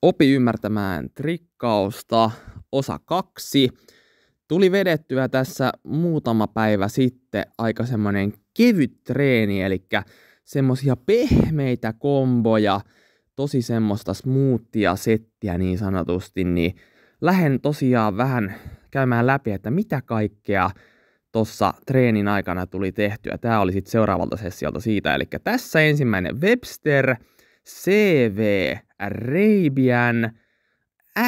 Opi ymmärtämään trikkausta, osa 2. Tuli vedettyä tässä muutama päivä sitten aika semmonen kevyt treeni, eli semmosia pehmeitä komboja, tosi semmoista smoothia settiä niin sanotusti, niin lähden tosiaan vähän käymään läpi, että mitä kaikkea tossa treenin aikana tuli tehtyä. Tää oli sitten seuraavalta sessiolta siitä, eli tässä ensimmäinen Webster, CV, Arabian,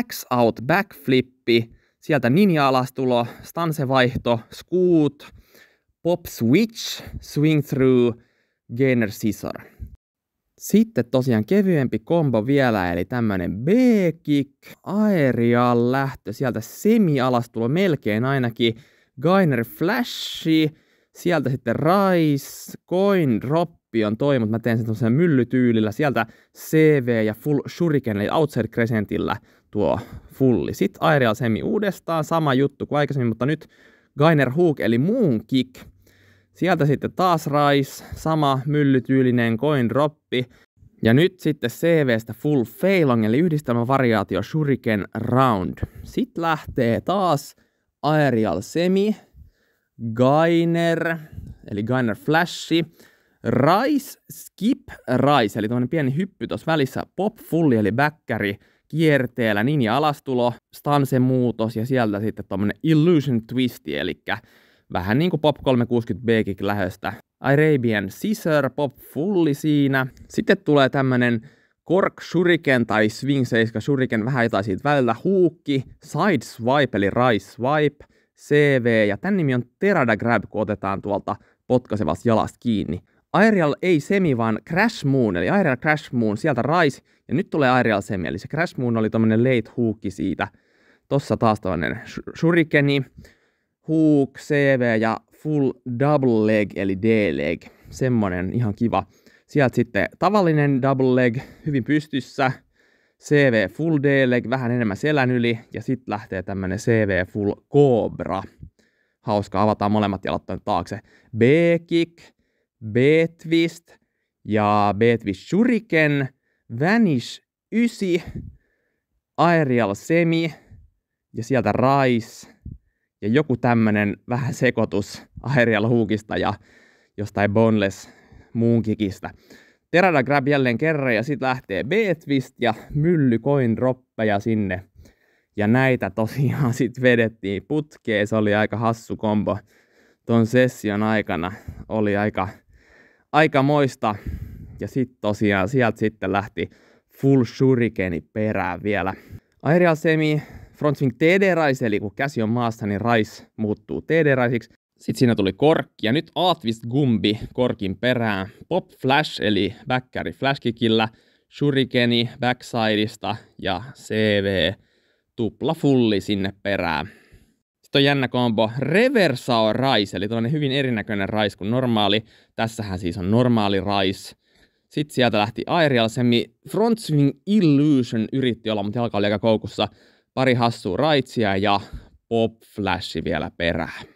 X-out backflippi, sieltä ninja-alastulo, stansevaihto, scoot, pop switch, swing through, gainer scissor. Sitten tosiaan kevyempi kombo vielä, eli tämmönen B-kick, aerial lähtö, sieltä semi-alastulo melkein ainakin, gainer flashi, sieltä sitten rise, coin droppi on toi, mutta mä teen sen tuollaisella myllytyylillä, sieltä CV ja full shuriken, eli outside crescentillä tuo fulli. Sitten aerial semi uudestaan, sama juttu kuin aikaisemmin, mutta nyt gainer hook, eli moon kick. Sieltä sitten taas rise, sama myllytyylinen coin droppi. Ja nyt sitten CVstä full failong, eli yhdistelmävariaatio shuriken round. Sitten lähtee taas aerial semi, gainer, eli gainer flashi, rise, skip, rise, eli tämmönen pieni hyppy tuossa välissä, pop fulli, eli backkari kierteellä, ninja alastulo, stance muutos ja sieltä sitten tommonen illusion twisti, eli vähän niinku pop 360 B-kick lähöstä. Arabian scissor, pop fulli siinä. Sitten tulee tämmönen cork shuriken tai swing 7 shuriken, vähän jotain siitä välillä, huukki, side swipe eli rise swipe, CV ja tän nimi on Terada grab, kun otetaan tuolta potkaisevasta jalasta kiinni. Aerial ei semi, vaan crash moon, eli aerial crash moon, sieltä rise, ja nyt tulee aerial semi, eli se crash moon oli tommonen late hookki siitä. Tossa taas toinen shurikeni, hook, CV ja full double leg, eli D-leg, semmonen ihan kiva. Sieltä sitten tavallinen double leg, hyvin pystyssä, CV full D-leg, vähän enemmän selän yli, ja sitten lähtee tämmönen CV full cobra. Hauska, avataan molemmat jalat tuonne taakse. B-kick, B-twist ja B-twist shuriken, vanish 9, aerial semi ja sieltä rise ja joku tämmönen vähän sekoitus aerial hookista ja jostain boneless moonkickistä. Terada grab jälleen kerran ja sitten lähtee B-twist ja mylly coin droppeja sinne. Ja näitä tosiaan sitten vedettiin putkeen. Se oli aika hassu kombo ton session aikana. Oli aika moista. Ja sitten tosiaan sieltä sitten lähti full shurikeni perään vielä. Aerial semi, front swing TD-rise, eli kun käsi on maassa, niin rise muuttuu TD-raisiksi. Sitten siinä tuli korkki ja nyt A-twist gumbi korkin perään. Pop flash eli backkäri flashkickillä, shurikeni backsideista ja CV tupla fulli sinne perään. Sitten on jännä kombo reversao rise, eli toinen hyvin erinäköinen rise kuin normaali. Tässähän siis on normaali rise. Sitten sieltä lähti aerial semi, front swing illusion yritti olla, mutta jalka oli aika koukussa. Pari hassua raitsia ja pop flashi vielä perään.